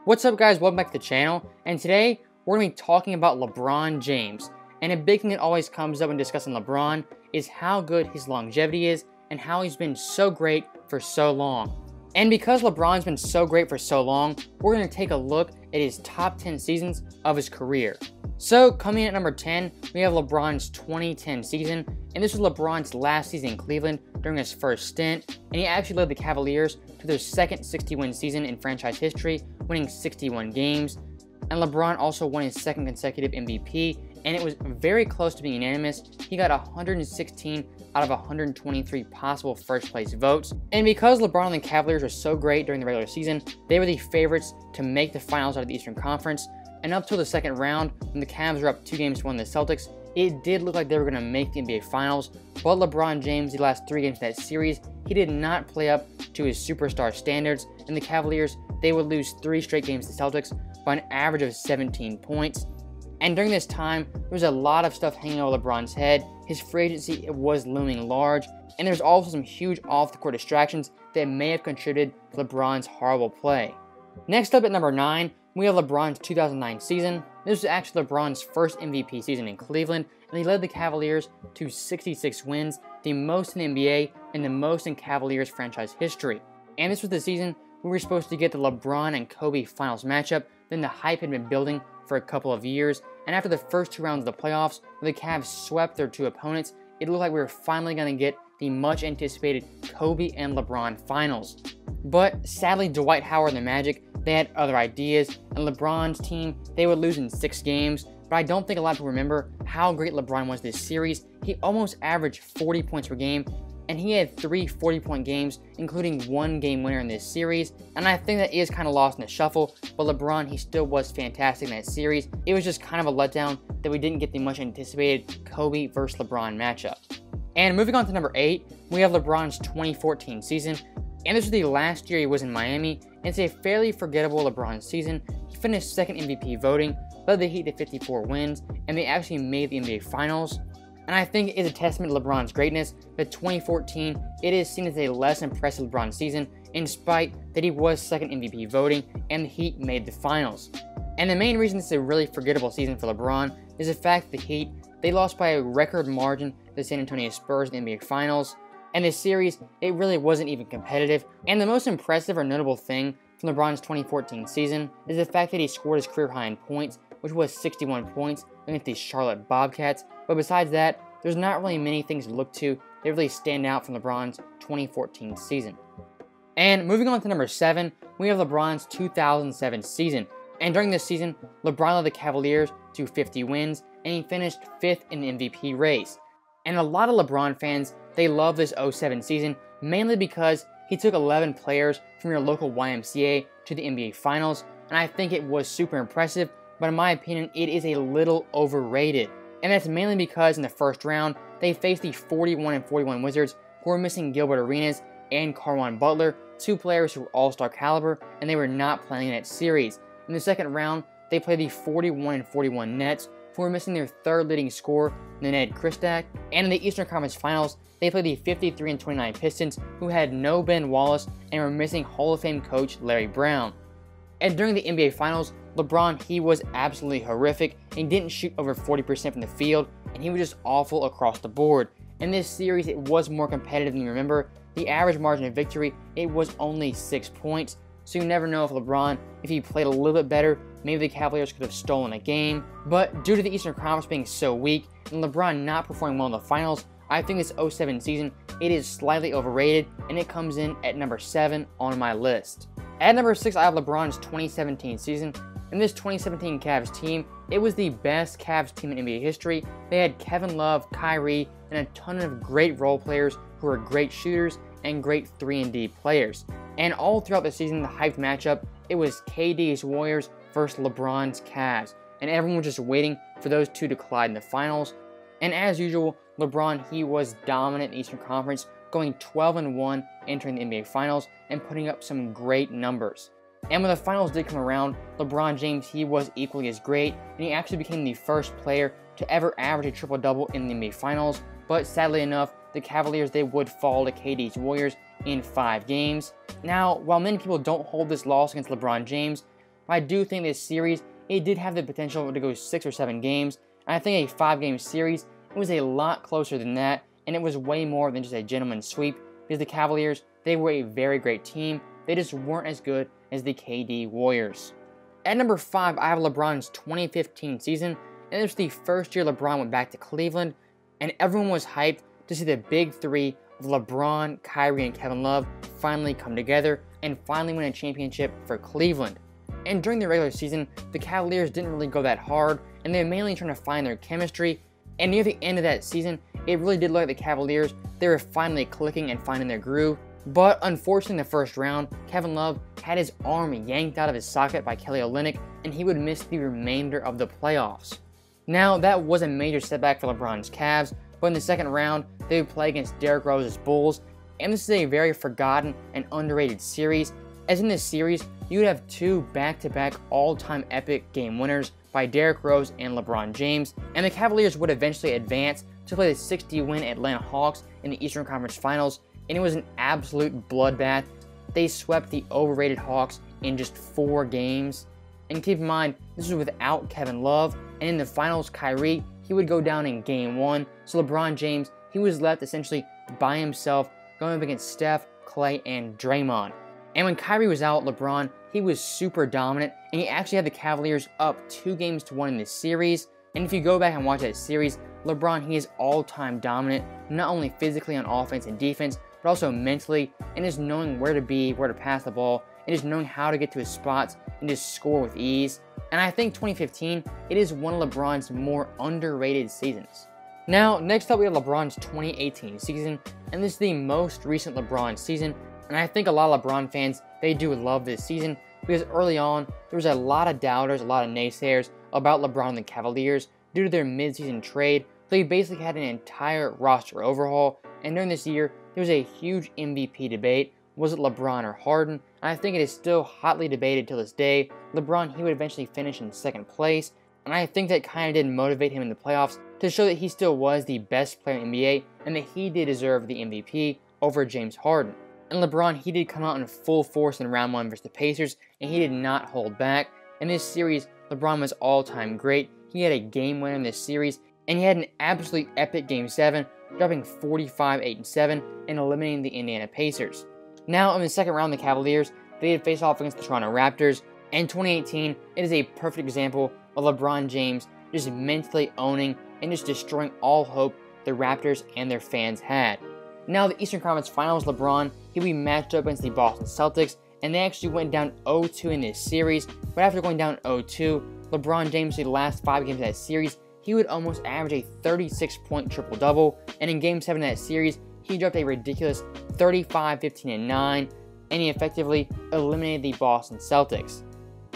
What's up, guys? Welcome back to the channel, and today we're going to be talking about LeBron James. And a big thing that always comes up when discussing LeBron is how good his longevity is and how he's been so great for so long. And because LeBron's been so great for so long, we're going to take a look at his top 10 seasons of his career. So coming in at number 10, we have LeBron's 2010 season, and this was LeBron's last season in Cleveland during his first stint, and he actually led the Cavaliers to their second 60-win season in franchise history, winning 61 games. And LeBron also won his second consecutive MVP, and it was very close to being unanimous. He got 116 out of 123 possible first place votes. And because LeBron and the Cavaliers were so great during the regular season, they were the favorites to make the finals out of the Eastern Conference. And up till the second round, when the Cavs were up 2-1 the Celtics, it did look like they were going to make the NBA Finals. But LeBron James, the last 3 games of that series, he did not play up to his superstar standards. And the Cavaliers, they would lose 3 straight games to the Celtics by an average of 17 points. And during this time, there was a lot of stuff hanging over LeBron's head. His free agency was looming large, and there's also some huge off-the-court distractions that may have contributed to LeBron's horrible play. Next up at number 9, we have LeBron's 2009 season. This was actually LeBron's first MVP season in Cleveland, and he led the Cavaliers to 66 wins, the most in the NBA and the most in Cavaliers franchise history. And this was the season we were supposed to get the LeBron and Kobe finals matchup. Then the hype had been building for a couple of years, and after the first 2 rounds of the playoffs, where the Cavs swept their 2 opponents, it looked like we were finally going to get the much anticipated Kobe and LeBron finals. But sadly, Dwight Howard and the Magic, they had other ideas, and LeBron's team, they would lose in 6 games. But I don't think a lot of people remember how great LeBron was this series. He almost averaged 40 points per game, and he had 3 40-point games, including 1 game winner in this series. And I think that is kind of lost in the shuffle, but LeBron, he still was fantastic in that series. It was just kind of a letdown that we didn't get the much anticipated Kobe versus LeBron matchup. And moving on to number 8, we have LeBron's 2014 season. And this was the last year he was in Miami, and it's a fairly forgettable LeBron season. He finished second MVP voting, led the Heat to 54 wins, and they actually made the NBA Finals. And I think it is a testament to LeBron's greatness that 2014, it is seen as a less impressive LeBron season, in spite that he was second MVP voting and the Heat made the Finals. And the main reason this is a really forgettable season for LeBron is the fact that the Heat, they lost by a record margin to the San Antonio Spurs in the NBA Finals. And this series, it really wasn't even competitive. And the most impressive or notable thing from LeBron's 2014 season is the fact that he scored his career high in points, which was 61 points against the Charlotte Bobcats. But besides that, there's not really many things to look to that really stand out from LeBron's 2014 season. And moving on to number 7, we have LeBron's 2007 season. And during this season, LeBron led the Cavaliers to 50 wins, and he finished 5th in the MVP race. And a lot of LeBron fans, they love this 07 season, mainly because he took 11 players from your local YMCA to the NBA Finals, and I think it was super impressive, but in my opinion, it is a little overrated. And that's mainly because in the first round, they faced the 41-41 Wizards, who were missing Gilbert Arenas and Caron Butler, 2 players who were all-star caliber, and they were not playing in that series. In the second round, they played the 41-41 Nets, who were missing their 3rd leading scorer, Ned Kristak. And in the Eastern Conference Finals, they played the 53-29 Pistons, who had no Ben Wallace and were missing Hall of Fame coach Larry Brown. And during the NBA Finals, LeBron, he was absolutely horrific. He didn't shoot over 40% from the field, and he was just awful across the board. In this series, it was more competitive than you remember. The average margin of victory, it was only 6 points. So you never know if LeBron, if he played a little bit better, maybe the Cavaliers could have stolen a game. But due to the Eastern Conference being so weak, and LeBron not performing well in the finals, I think this 07 season, it is slightly overrated, and it comes in at number 7 on my list. At number 6, I have LeBron's 2017 season. In this 2017 Cavs team, it was the best Cavs team in NBA history. They had Kevin Love, Kyrie, and a ton of great role players who were great shooters and great 3-and-D players. And all throughout the season, the hyped matchup, it was KD's Warriors versus LeBron's Cavs. And everyone was just waiting for those two to collide in the finals. And as usual, LeBron, he was dominant in the Eastern Conference, going 12-1 entering the NBA Finals and putting up some great numbers. And when the finals did come around, LeBron James, he was equally as great, and he actually became the first player to ever average a triple-double in the NBA Finals. But sadly enough, the Cavaliers, they would fall to KD's Warriors in 5 games. Now, while many people don't hold this loss against LeBron James, but I do think this series, it did have the potential to go 6 or 7 games, and I think a 5-game series, it was a lot closer than that, and it was way more than just a gentleman's sweep, because the Cavaliers, they were a very great team. They just weren't as good as the KD Warriors. At number 5, I have LeBron's 2015 season, and this was the first year LeBron went back to Cleveland, and everyone was hyped to see the big three of LeBron, Kyrie, and Kevin Love finally come together and finally win a championship for Cleveland. And during the regular season, the Cavaliers didn't really go that hard, and they were mainly trying to find their chemistry, and near the end of that season, it really did look like the Cavaliers, they were finally clicking and finding their groove. But unfortunately in the first round, Kevin Love had his arm yanked out of his socket by Kelly Olynyk, and he would miss the remainder of the playoffs. Now, that was a major setback for LeBron's Cavs, but in the second round, they would play against Derrick Rose's Bulls, and this is a very forgotten and underrated series, as in this series, you would have 2 back-to-back all-time epic game winners by Derrick Rose and LeBron James, and the Cavaliers would eventually advance to play the 60-win Atlanta Hawks in the Eastern Conference Finals, and it was an absolute bloodbath. They swept the overrated Hawks in just 4 games. And keep in mind, this was without Kevin Love, and in the finals, Kyrie, he would go down in Game 1, so LeBron James, he was left essentially by himself, going up against Steph, Klay, and Draymond. And when Kyrie was out, LeBron, he was super dominant, and he actually had the Cavaliers up 2-1 in this series. And if you go back and watch that series, LeBron, he is all-time dominant, not only physically on offense and defense, but also mentally, and just knowing where to be, where to pass the ball, and just knowing how to get to his spots and just score with ease. And I think 2015, it is one of LeBron's more underrated seasons. Now, next up we have LeBron's 2018 season, and this is the most recent LeBron season, and I think a lot of LeBron fans, they do love this season, because early on, there was a lot of doubters, a lot of naysayers about LeBron and the Cavaliers due to their midseason trade, so he basically had an entire roster overhaul, and during this year, there was a huge MVP debate. Was it LeBron or Harden? And I think it is still hotly debated till this day. LeBron, he would eventually finish in 2nd place, and I think that kind of did motivate him in the playoffs to show that he still was the best player in the NBA and that he did deserve the MVP over James Harden. And LeBron, he did come out in full force in round 1 versus the Pacers, and he did not hold back. In this series, LeBron was all-time great. He had a game winner in this series, and he had an absolutely epic Game 7, dropping 45, 8, and 7, and eliminating the Indiana Pacers. Now, in the second round, the Cavaliers, they had faced off against the Toronto Raptors, and 2018, it is a perfect example of LeBron James just mentally owning and just destroying all hope the Raptors and their fans had. Now, the Eastern Conference Finals, LeBron, he would be matched up against the Boston Celtics, and they actually went down 0-2 in this series, but after going down 0-2, LeBron James, the last 5 games of that series, he would almost average a 36-point triple-double, and in Game 7 of that series, he dropped a ridiculous 35, 15, and 9, and he effectively eliminated the Boston Celtics.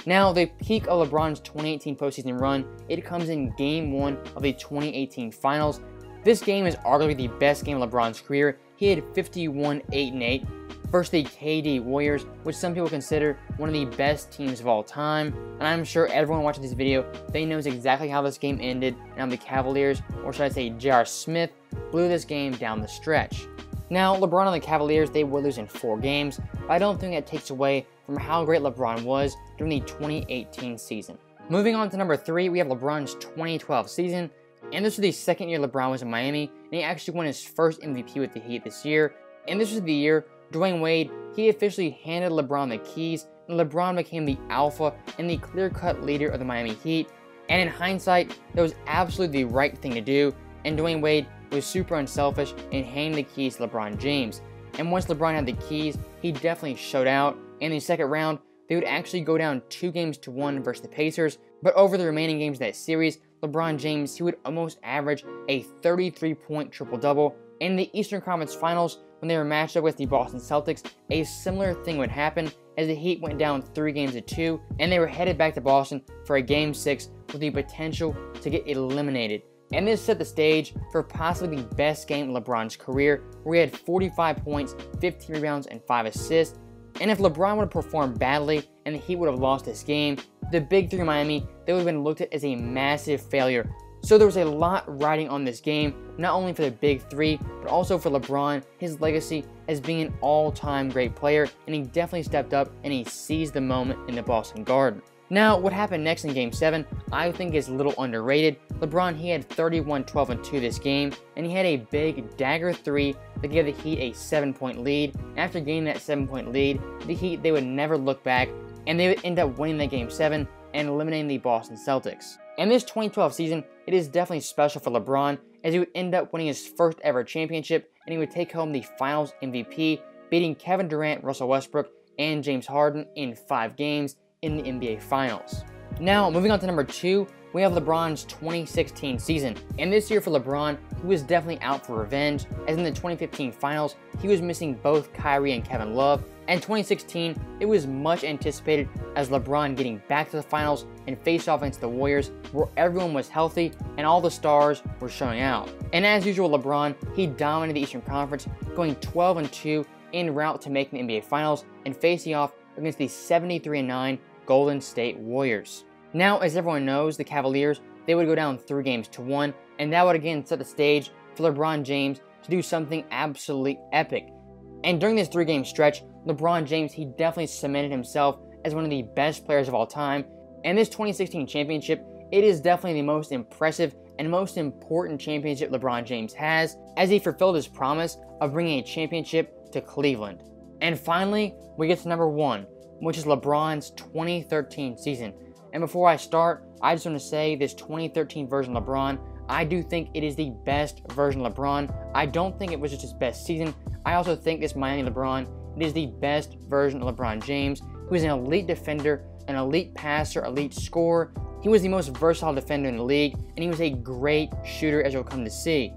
Now, the peak of LeBron's 2018 postseason run, it comes in Game 1 of the 2018 Finals. This game is arguably the best game of LeBron's career. He had 51, 8, and 8 versus the KD Warriors, which some people consider one of the best teams of all time. And I'm sure everyone watching this video, they knows exactly how this game ended, and how the Cavaliers, or should I say J.R. Smith, blew this game down the stretch. Now, LeBron and the Cavaliers, they would lose in 4 games, but I don't think that takes away from how great LeBron was during the 2018 season. Moving on to number 3, we have LeBron's 2012 season, and this was the second year LeBron was in Miami, and he actually won his first MVP with the Heat this year. And this was the year Dwayne Wade, he officially handed LeBron the keys, and LeBron became the alpha and the clear-cut leader of the Miami Heat. And in hindsight, that was absolutely the right thing to do, and Dwayne Wade was super unselfish in handing the keys to LeBron James. And once LeBron had the keys, he definitely showed out. In the second round, they would actually go down 2-1 versus the Pacers, but over the remaining games of that series, LeBron James, he would almost average a 33-point triple-double. In the Eastern Conference Finals, when they were matched up with the Boston Celtics, a similar thing would happen as the Heat went down 3-2, and they were headed back to Boston for a Game 6 with the potential to get eliminated. And this set the stage for possibly the best game of LeBron's career, where he had 45 points, 15 rebounds, and 5 assists. And if LeBron would have performed badly and the Heat would have lost this game, the Big Three of Miami, they would have been looked at as a massive failure. So there was a lot riding on this game, not only for the Big Three, but also for LeBron, his legacy as being an all-time great player, and he definitely stepped up and he seized the moment in the Boston Garden. Now, what happened next in Game 7, I think is a little underrated. LeBron, he had 31, 12, and 2 this game, and he had a big dagger 3 that gave the Heat a 7-point lead. After gaining that 7-point lead, the Heat, they would never look back, and they would end up winning that Game 7 and eliminating the Boston Celtics. And this 2012 season, it is definitely special for LeBron, as he would end up winning his first ever championship, and he would take home the Finals MVP, beating Kevin Durant, Russell Westbrook, and James Harden in 5 games in the NBA Finals. Now, moving on to number 2, we have LeBron's 2016 season. And this year for LeBron, he was definitely out for revenge, as in the 2015 Finals, he was missing both Kyrie and Kevin Love. And 2016, it was much anticipated as LeBron getting back to the Finals and face off against the Warriors, where everyone was healthy and all the stars were showing out. And as usual, LeBron, he dominated the Eastern Conference, going 12-2 en route to making the NBA Finals and facing off against the 73-9 Golden State Warriors. Now, as everyone knows, the Cavaliers, they would go down 3-1, and that would again set the stage for LeBron James to do something absolutely epic. And during this 3-game stretch, LeBron James, he definitely cemented himself as one of the best players of all time. And this 2016 championship, it is definitely the most impressive and most important championship LeBron James has, as he fulfilled his promise of bringing a championship to Cleveland. And finally, we get to number 1, which is LeBron's 2013 season. And before I start, I just want to say this 2013 version of LeBron, I do think it is the best version of LeBron. I don't think it was just his best season. I also think this Miami LeBron, it is the best version of LeBron James, who is an elite defender, an elite passer, elite scorer. He was the most versatile defender in the league, and he was a great shooter, as you'll come to see.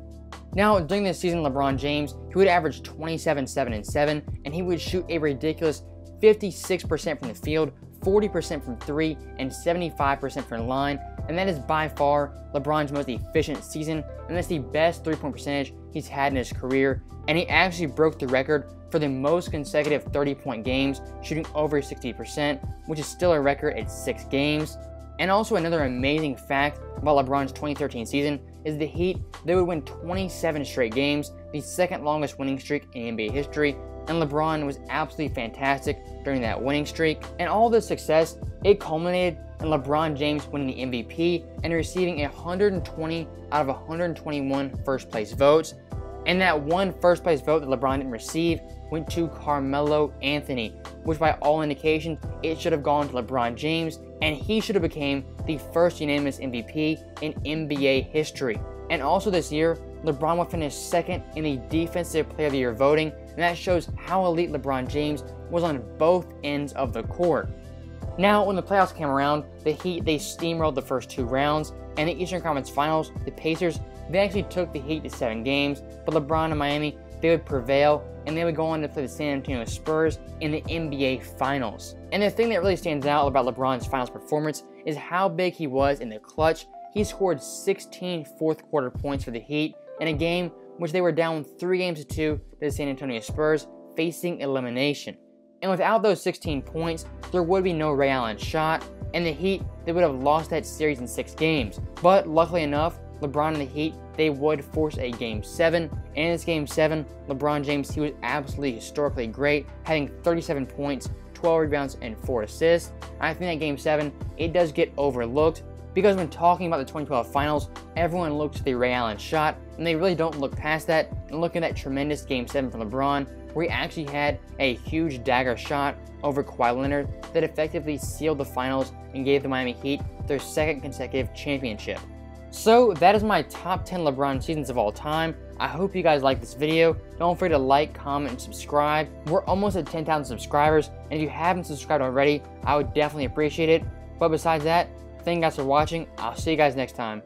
Now, during this season, LeBron James, he would average 27, 7, and 7, and he would shoot a ridiculous 56% from the field, 40% from 3, and 75% from the line, and that is by far LeBron's most efficient season, and that's the best 3-point percentage he's had in his career, and he actually broke the record for the most consecutive 30-point games, shooting over 60%, which is still a record at 6 games. And also another amazing fact about LeBron's 2013 season is the Heat, they would win 27 straight games, the second longest winning streak in NBA history, and LeBron was absolutely fantastic during that winning streak. And all this success, it culminated in LeBron James winning the MVP and receiving 120 out of 121 first place votes. And that one first place vote that LeBron didn't receive went to Carmelo Anthony, which by all indications, it should have gone to LeBron James, and he should have became the first unanimous MVP in NBA history. And also this year, LeBron will finish second in the Defensive Player of the Year voting, and that shows how elite LeBron James was on both ends of the court. Now, when the playoffs came around, the Heat, they steamrolled the first 2 rounds, and the Eastern Conference Finals, the Pacers, they actually took the Heat to 7 games, but LeBron and Miami, they would prevail, and they would go on to play the San Antonio Spurs in the NBA Finals. And the thing that really stands out about LeBron's Finals performance is how big he was in the clutch. He scored 16 fourth quarter points for the Heat in a game which they were down 3-2 to the San Antonio Spurs, facing elimination. And without those 16 points, there would be no Ray Allen shot, and the Heat, they would have lost that series in 6 games. But luckily enough, LeBron and the Heat, they would force a Game 7, and in this Game 7, LeBron James, he was absolutely historically great, having 37 points, 12 rebounds, and 4 assists. And I think that Game 7, it does get overlooked, because when talking about the 2012 Finals, everyone looks at the Ray Allen shot, and they really don't look past that and look at that tremendous Game 7 from LeBron, where he actually had a huge dagger shot over Kawhi Leonard that effectively sealed the Finals and gave the Miami Heat their 2nd consecutive championship. So that is my top 10 LeBron seasons of all time. I hope you guys liked this video. Don't forget to like, comment, and subscribe. We're almost at 10,000 subscribers, and if you haven't subscribed already, I would definitely appreciate it. But besides that, thank you guys for watching. I'll see you guys next time.